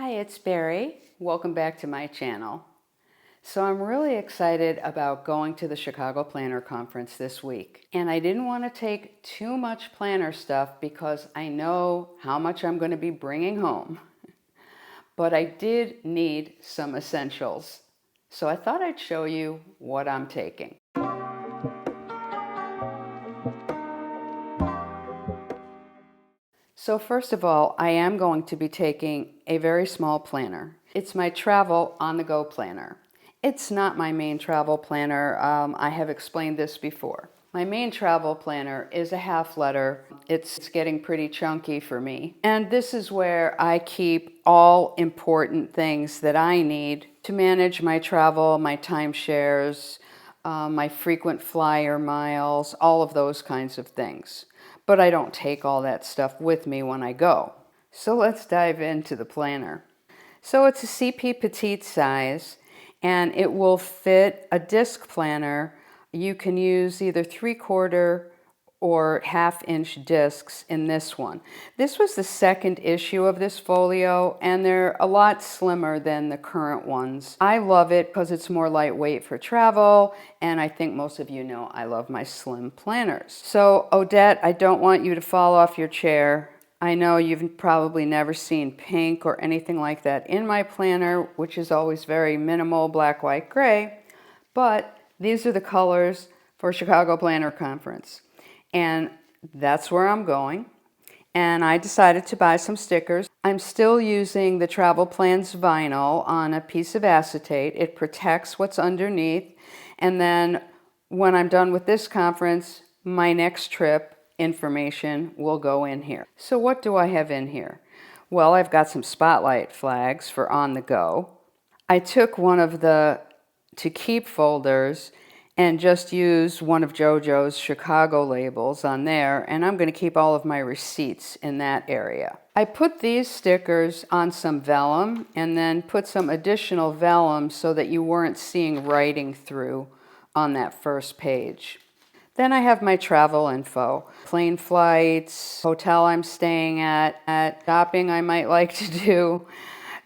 Hi, it's Barry. Welcome back to my channel. So I'm really excited about going to the Chicago Planner Conference this week. And I didn't want to take too much planner stuff because I know how much I'm going to be bringing home. But I did need some essentials. So I thought I'd show you what I'm taking. So first of all, I am going to be taking a very small planner. It's my travel on-the-go planner. It's not my main travel planner. I have explained this before. My main travel planner is a half letter. It's getting pretty chunky for me. And this is where I keep all important things that I need to manage my travel, my timeshares, my frequent flyer miles, all of those kinds of things. But I don't take all that stuff with me when I go. So let's dive into the planner. So it's a CP Petite size, and it will fit a disc planner. You can use either 3/4 or 1/2-inch discs in this one. This was the second issue of this folio, and they're a lot slimmer than the current ones. I love it because it's more lightweight for travel, and I think most of you know I love my slim planners. So Odette, I don't want you to fall off your chair. I know you've probably never seen pink or anything like that in my planner, which is always very minimal, black, white, gray, but these are the colors for Chicago Planner Conference. And that's where I'm going. And I decided to buy some stickers. I'm still using the Travel Plans vinyl on a piece of acetate. It protects what's underneath. And then when I'm done with this conference, my next trip information will go in here. So what do I have in here? Well, I've got some spotlight flags for on the go. I took one of the to keep folders and just use one of JoJo's Chicago labels on there, and I'm going to keep all of my receipts in that area. I put these stickers on some vellum and then put some additional vellum so that you weren't seeing writing through on that first page. Then I have my travel info, plane flights, hotel I'm staying at shopping I might like to do.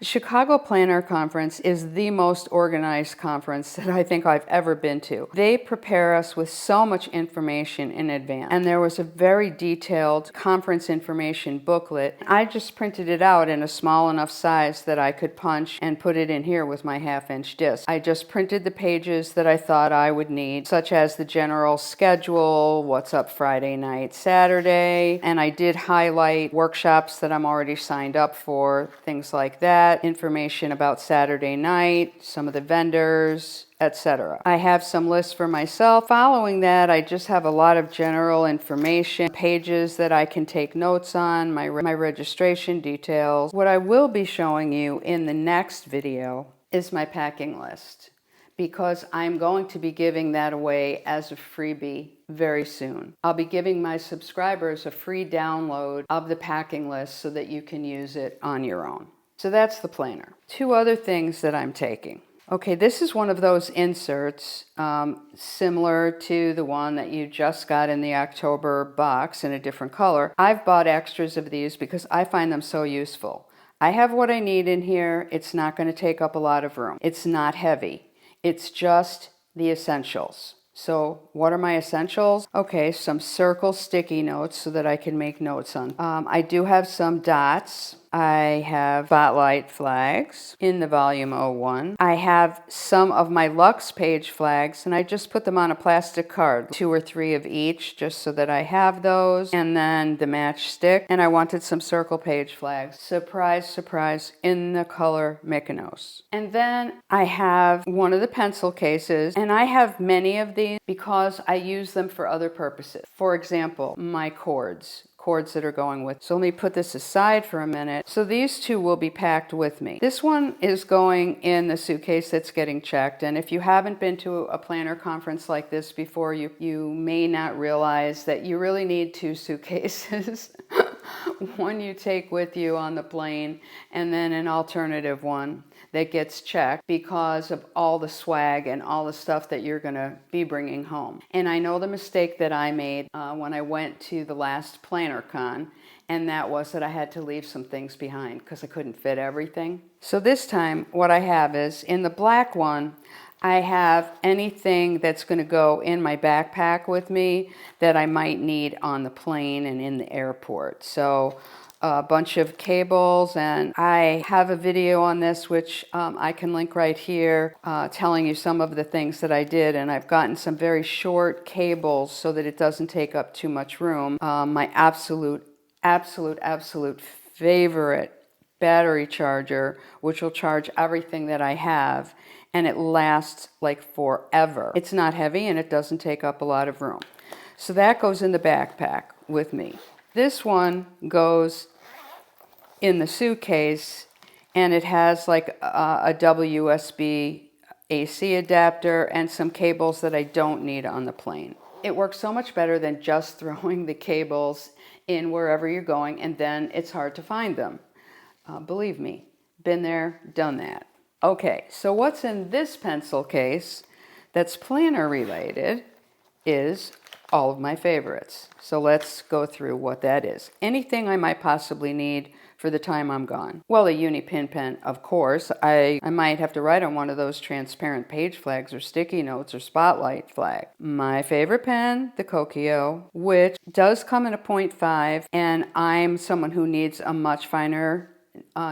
Chicago Planner Conference is the most organized conference that I think I've ever been to. They prepare us with so much information in advance, and there was a very detailed conference information booklet. I just printed it out in a small enough size that I could punch and put it in here with my 1/2-inch disc. I just printed the pages that I thought I would need, such as the general schedule, what's up Friday night, Saturday, and I did highlight workshops that I'm already signed up for, things like that. Information about Saturday night, some of the vendors, etc. I have some lists for myself. Following that, I just have a lot of general information, pages that I can take notes on, my registration details. What I will be showing you in the next video is my packing list, because I'm going to be giving that away as a freebie very soon. I'll be giving my subscribers a free download of the packing list so that you can use it on your own. So that's the planner. Two other things that I'm taking. Okay, this is one of those inserts similar to the one that you just got in the October box in a different color. I've bought extras of these because I find them so useful. I have what I need in here. It's not going to take up a lot of room. It's not heavy. It's just the essentials. So what are my essentials? Okay, some circle sticky notes so that I can make notes on. I do have some dots. I have spotlight flags in the volume 01. I have some of my Lux page flags, and I just put them on a plastic card, 2 or 3 of each, just so that I have those. And then the match stick, and I wanted some circle page flags. Surprise, surprise, in the color Mykonos. And then I have one of the pencil cases, and I have many of these because I use them for other purposes. For example, my cords that are going with. So let me put this aside for a minute. So these two will be packed with me. This one is going in the suitcase that's getting checked. And if you haven't been to a planner conference like this before, you may not realize that you really need 2 suitcases. One you take with you on the plane, and then an alternative one that gets checked because of all the swag and all the stuff that you're going to be bringing home. And I know the mistake that I made when I went to the last PlannerCon, and that was that I had to leave some things behind because I couldn't fit everything. So this time what I have is, in the black one, I have anything that's going to go in my backpack with me that I might need on the plane and in the airport. So a bunch of cables, and I have a video on this which I can link right here, telling you some of the things that I did, and I've gotten some very short cables so that it doesn't take up too much room. My absolute favorite battery charger, which will charge everything that I have, and it lasts like forever. It's not heavy and it doesn't take up a lot of room. So that goes in the backpack with me. This one goes in the suitcase, and it has like a WSB AC adapter and some cables that I don't need on the plane. It works so much better than just throwing the cables in wherever you're going, and then it's hard to find them. Believe me, been there, done that. Okay, so what's in this pencil case that's planner related is all of my favorites. So let's go through what that is. Anything I might possibly need for the time I'm gone. Well, a uni pin pen, of course. I might have to write on one of those transparent page flags or sticky notes or spotlight flag. My favorite pen, the Kokio, which does come in a 0.5, and I'm someone who needs a much finer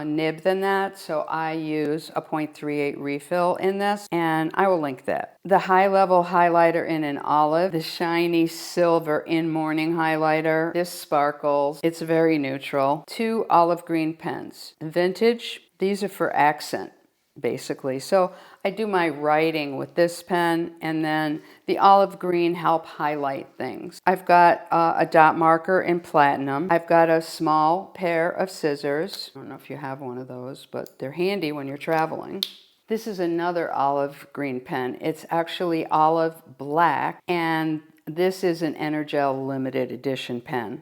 nib than that, so I use a 0.38 refill in this, and I will link that. The high level highlighter in an olive, the shiny silver in morning highlighter. This sparkles, it's very neutral. 2 olive green pens, vintage. These are for accent, basically. So I do my writing with this pen, and then the olive green help highlight things. I've got a dot marker in platinum. I've got a small pair of scissors. I don't know if you have one of those, but they're handy when you're traveling. This is another olive green pen. It's actually olive black, and this is an Energel limited edition pen.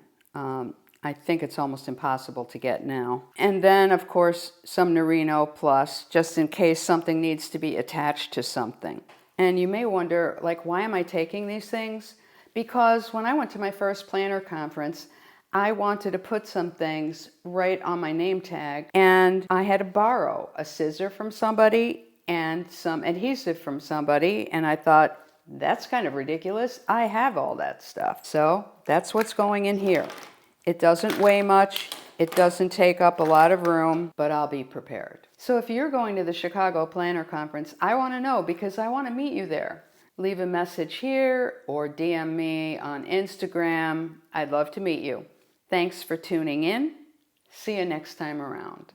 I think it's almost impossible to get now. And then, of course, some Nerino Plus, just in case something needs to be attached to something. And you may wonder, like, why am I taking these things? Because when I went to my first planner conference, I wanted to put some things right on my name tag, and I had to borrow a scissor from somebody and some adhesive from somebody, and I thought, that's kind of ridiculous. I have all that stuff. So that's what's going in here. It doesn't weigh much, it doesn't take up a lot of room, but I'll be prepared. So if you're going to the Chicago Planner Conference, I want to know, because I want to meet you there. Leave a message here or DM me on Instagram. I'd love to meet you. Thanks for tuning in. See you next time around.